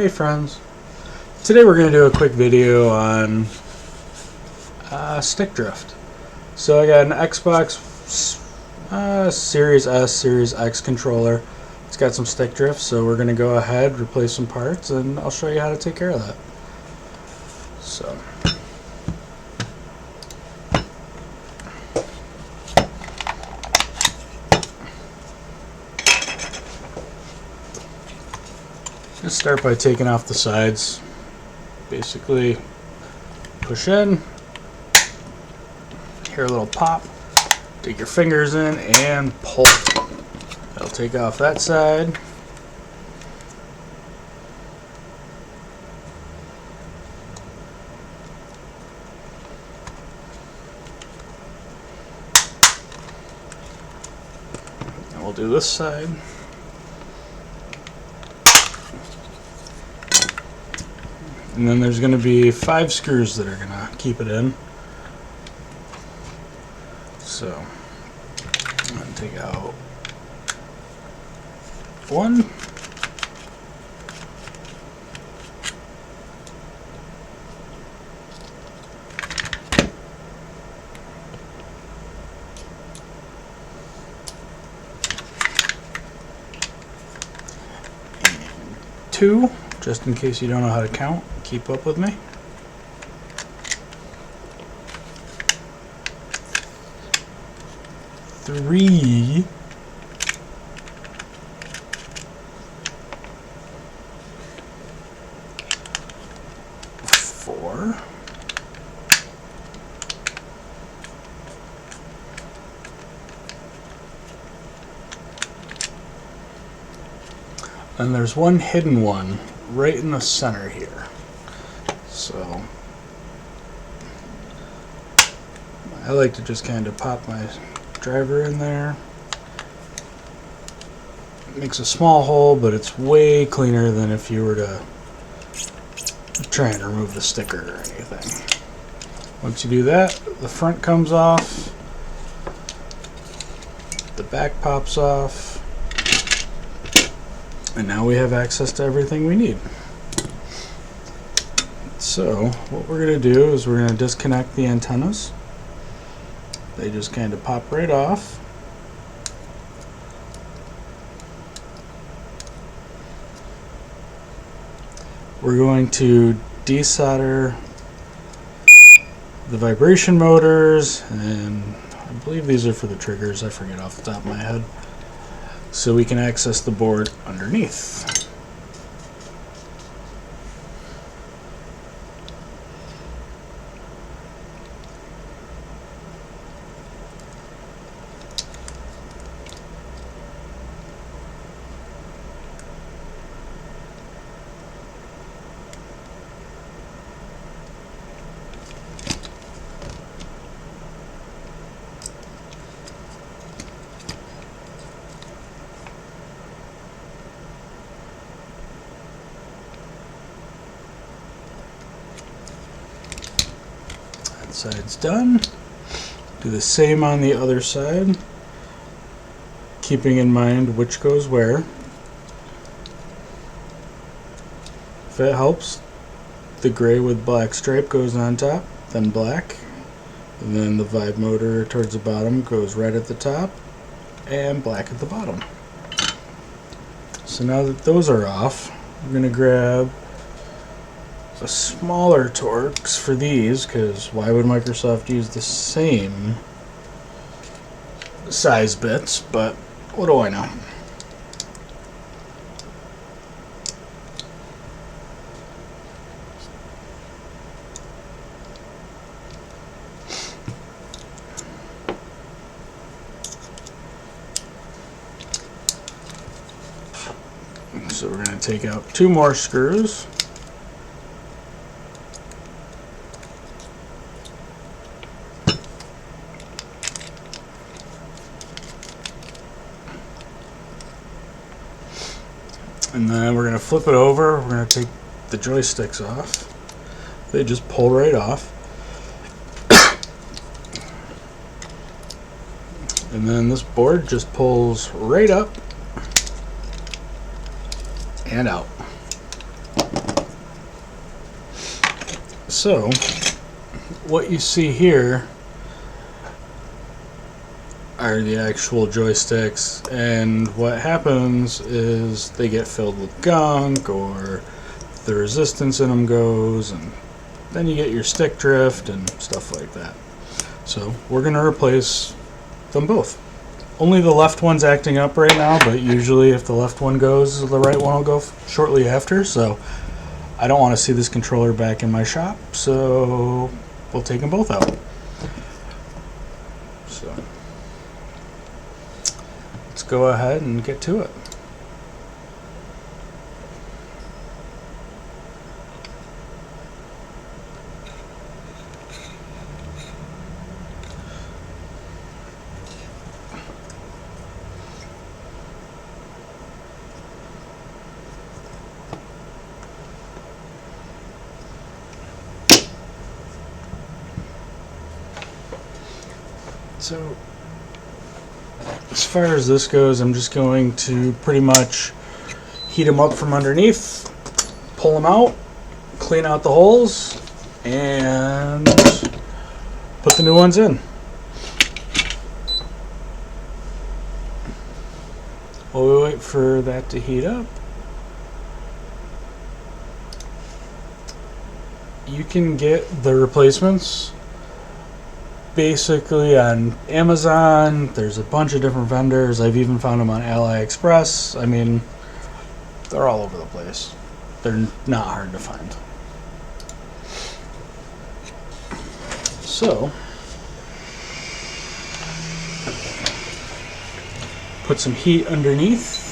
Hey friends, today we're going to do a quick video on stick drift. So I got an Xbox Series S, Series X controller. It's got some stick drift, so we're going to go ahead, replace some parts, and I'll show you how to take care of that. So let's start by taking off the sides. Basically, push in, hear a little pop, take your fingers in and pull. That'll take off that side. And we'll do this side. And then there's going to be 5 screws that are going to keep it in. So I'm going to take out 1. And 2, just in case you don't know how to count. Keep up with me. 3. 4. 'And there's one hidden one right in the center here. So I like to just kind of pop my driver in there. It makes a small hole, but it's way cleaner than if you were to try and remove the sticker or anything. Once you do that, the front comes off, the back pops off, and now we have access to everything we need. So what we're going to do is we're going to disconnect the antennas. They just kind of pop right off. We're going to desolder the vibration motors, and I believe these are for the triggers, I forget off the top of my head, so we can access the board underneath. Side's done. Do the same on the other side, keeping in mind which goes where. If it helps, the gray with black stripe goes on top, then black, and then the vibe motor towards the bottom goes red at the top and black at the bottom. So now that those are off, I'm going to grab the smaller Torx for these, because why would Microsoft use the same size bits? But what do I know? So we're going to take out 2 more screws. And then we're going to flip it over. We're going to take the joysticks off. They just pull right off. And then this board just pulls right up and out. So what you see here are the actual joysticks, and what happens is they get filled with gunk, or the resistance in them goes, and then you get your stick drift and stuff like that. So we're going to replace them both. Only the left one's acting up right now, but usually if the left one goes, the right one will go shortly after. So I don't want to see this controller back in my shop, so we'll take them both out. So let's go ahead and get to it. So as far as this goes, I'm just going to pretty much heat them up from underneath, pull them out, clean out the holes, and put the new ones in. While we wait for that to heat up, you can get the replacements basically on Amazon. There's a bunch of different vendors. I've even found them on AliExpress. I mean, they're all over the place. They're not hard to find. So, put some heat underneath.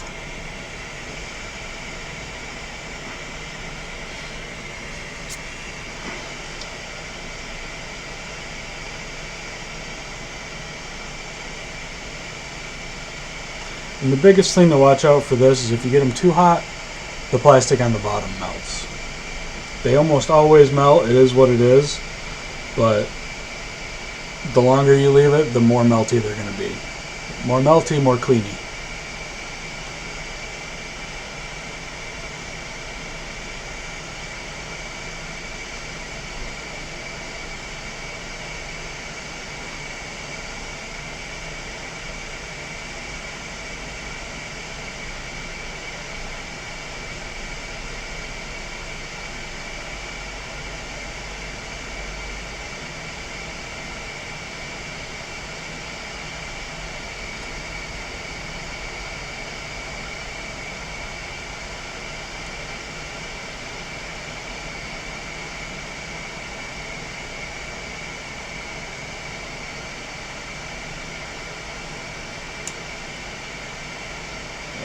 And the biggest thing to watch out for this is if you get them too hot, the plastic on the bottom melts. They almost always melt, it is what it is, but the longer you leave it, the more melty they're going to be. More melty, more cleany.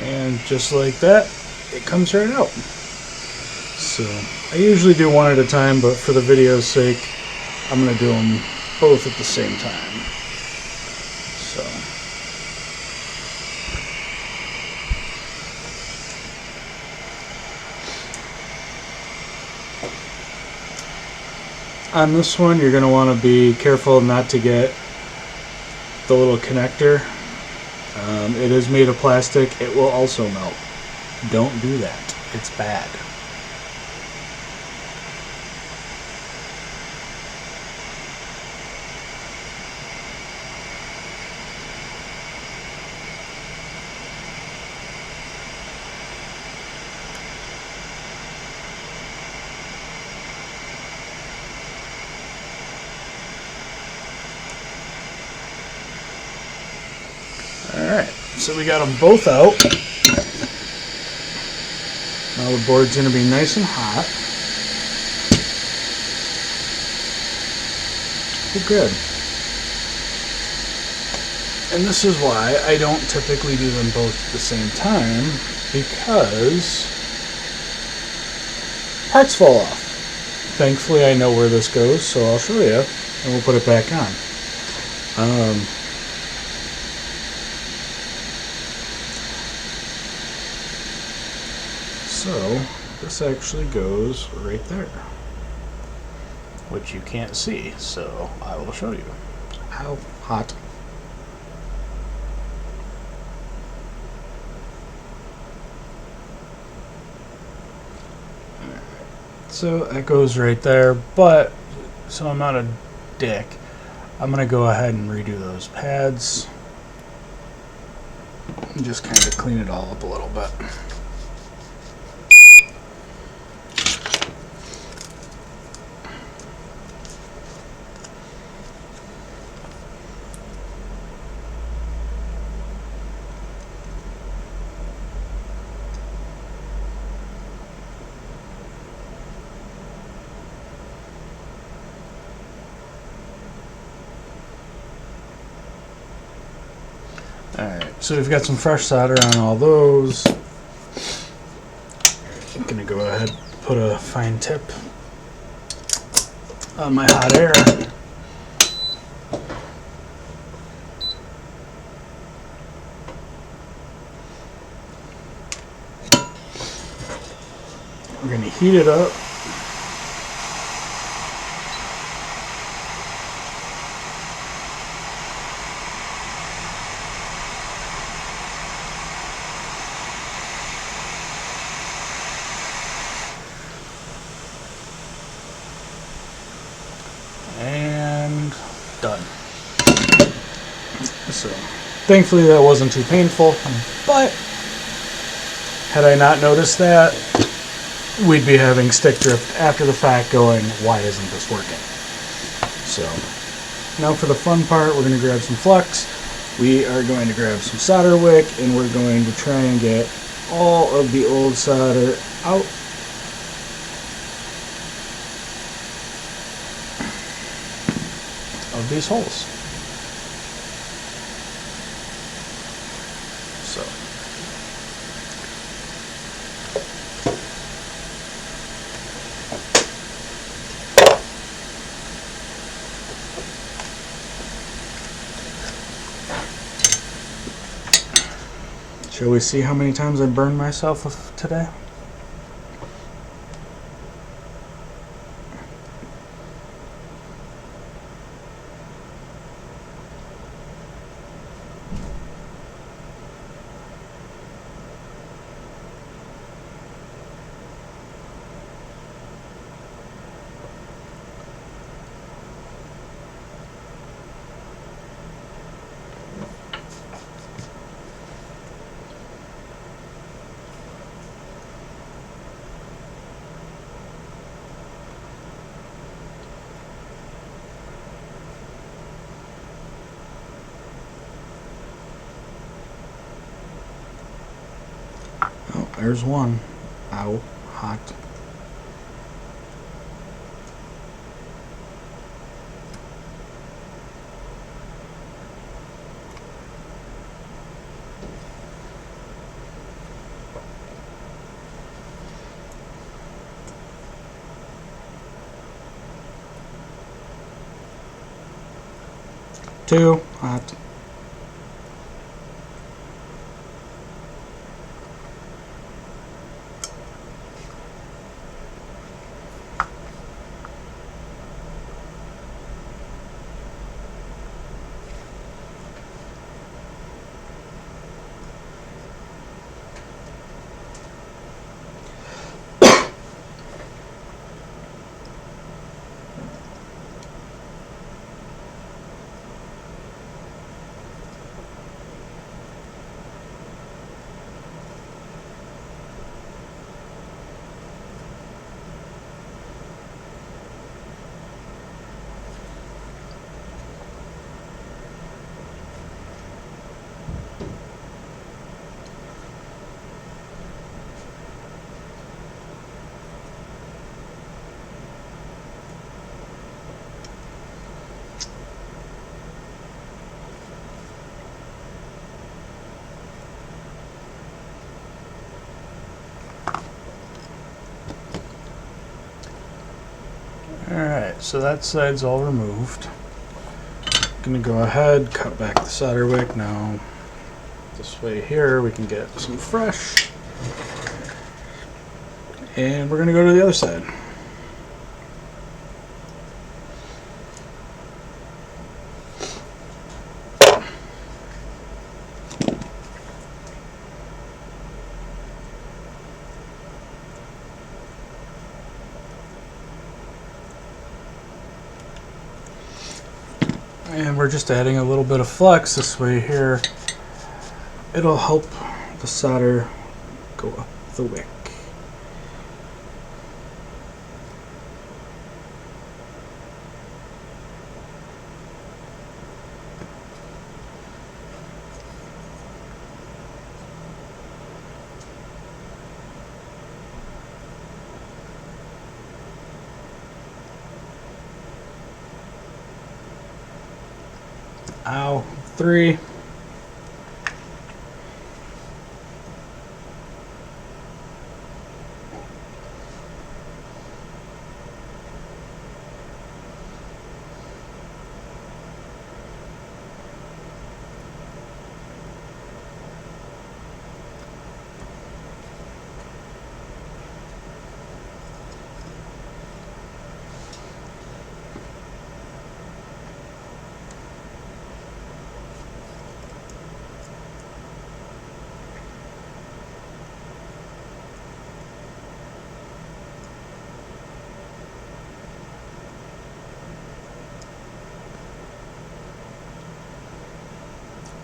And just like that, it comes right out. So I usually do one at a time, but for the video's sake, I'm going to do them both at the same time. So on this one, you're going to want to be careful not to get the little connector. It is made of plastic. It will also melt. Don't do that. It's bad. Alright, so we got them both out. Now the board's going to be nice and hot. Oh, good. And this is why I don't typically do them both at the same time, because parts fall off. Thankfully I know where this goes, so I'll show you, and we'll put it back on. So this actually goes right there, which you can't see, so I will show you. How hot. So that goes right there, but so I'm not a dick. I'm gonna go ahead and redo those pads and just kind of clean it all up a little bit. Alright, so we've got some fresh solder on all those. I'm gonna go ahead and put a fine tip on my hot air. We're gonna heat it up. And done. So, thankfully that wasn't too painful, but had I not noticed that, we'd be having stick drift after the fact going, why isn't this working? So, now for the fun part, we're going to grab some flux. We are going to grab some solder wick, and we're going to try and get all of the old solder out. Of these holes. So shall we see how many times I burned myself today? Oh, there's one. Ow, hot. Two, hot. Alright, so that side's all removed. Gonna go ahead, cut back the solder wick. Now, this way here, we can get some fresh. And we're gonna go to the other side. And we're just adding a little bit of flex this way here. It'll help the solder go up the wick. Ow, 3.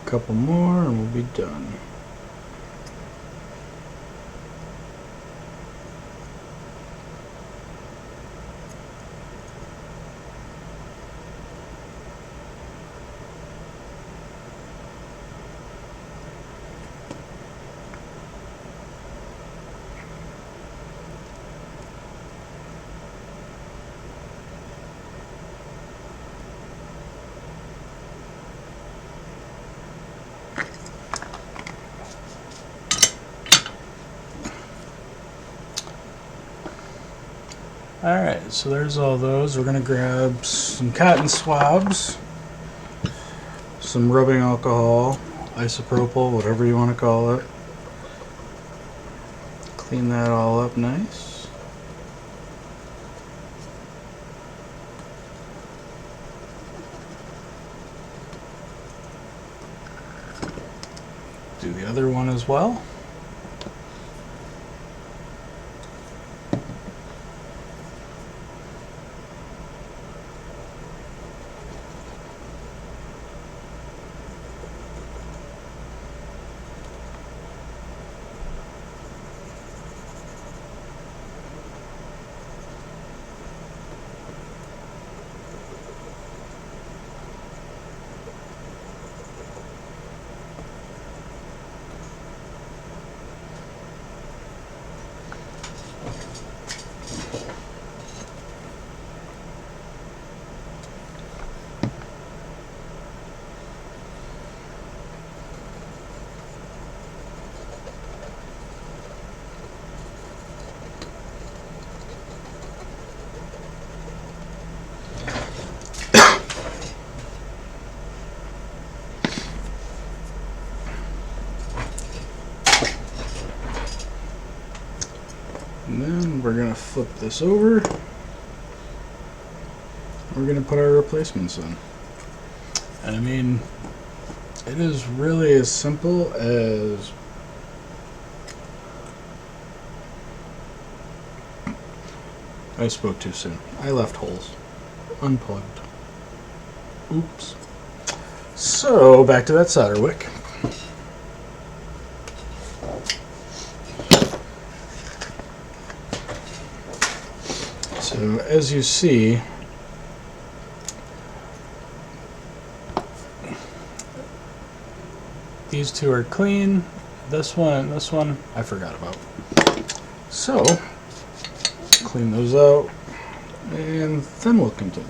Couple more and we'll be done. Alright, so there's all those. We're going to grab some cotton swabs, some rubbing alcohol, isopropyl, whatever you want to call it. Clean that all up nice. Do the other one as well. And then we're going to flip this over. We're going to put our replacements in. And I mean, it is really as simple as I spoke too soon. I left holes unplugged. Oops. So back to that solder wick. So as you see, these two are clean. This one I forgot about. So clean those out and then we'll continue.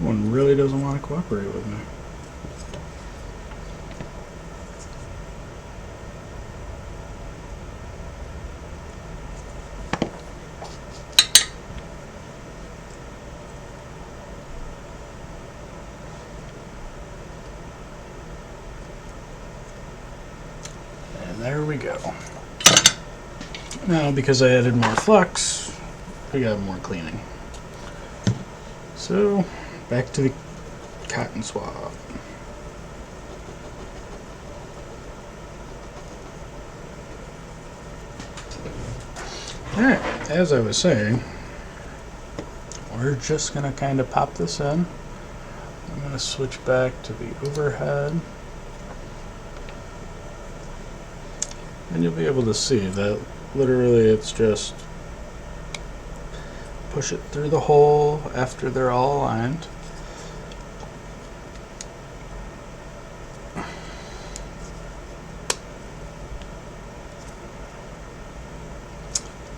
One really doesn't want to cooperate with me. And there we go. Now, because I added more flux, we got more cleaning. So, back to the cotton swab. Alright, as I was saying, we're just going to kind of pop this in. I'm going to switch back to the overhead. And you'll be able to see that literally it's just push it through the hole after they're all aligned.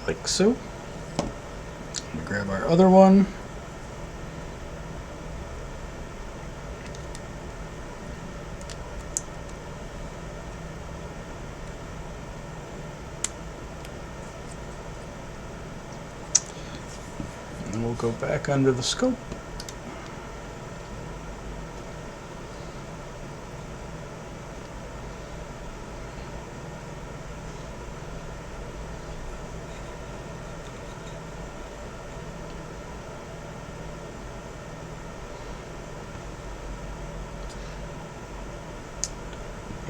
Like so. Grab our other one. And then we'll go back under the scope.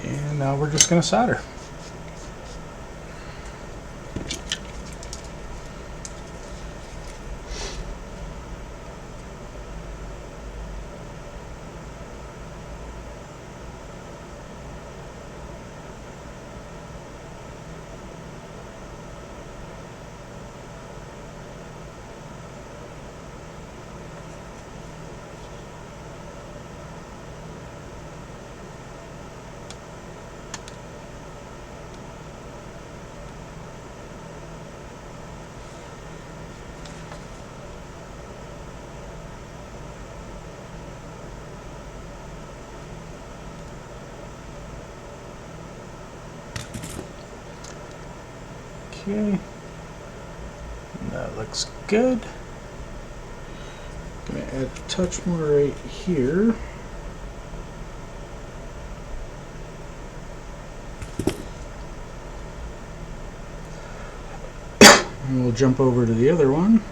And now we're just going to solder. Okay, that looks good. Gonna add a touch more right here. And we'll jump over to the other one.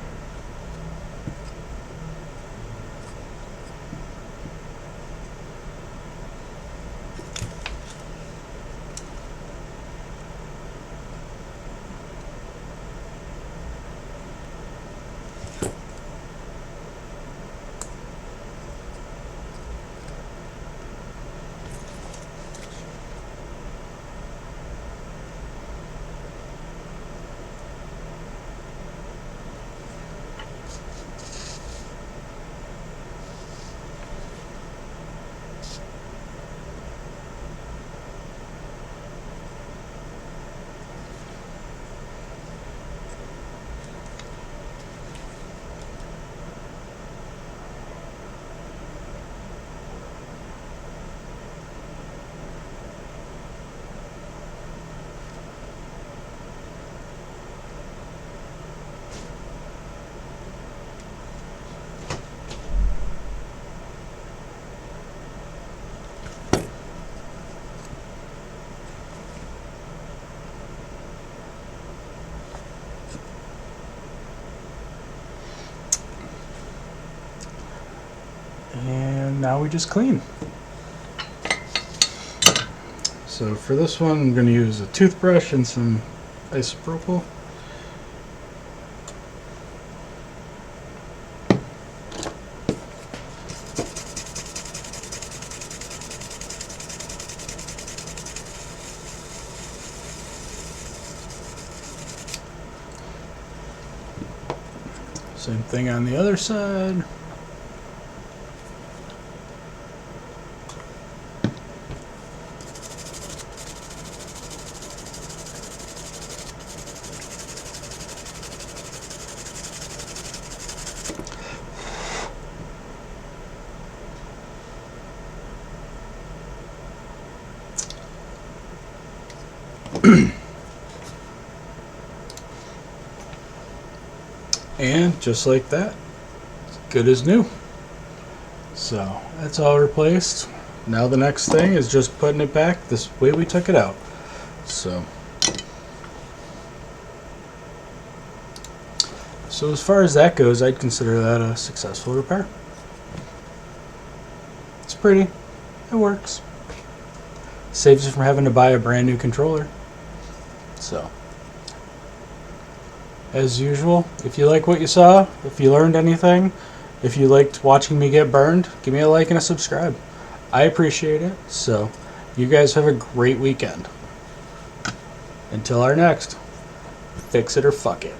And now we just clean. So for this one, I'm going to use a toothbrush and some isopropyl. Same thing on the other side. And just like that, good as new. So that's all replaced. Now the next thing is just putting it back this way we took it out. So as far as that goes, I'd consider that a successful repair. It's pretty. It works. Saves you from having to buy a brand new controller. So, as usual, if you like what you saw, if you learned anything, if you liked watching me get burned, give me a like and a subscribe. I appreciate it. So, you guys have a great weekend. Until our next, fix it or fuck it.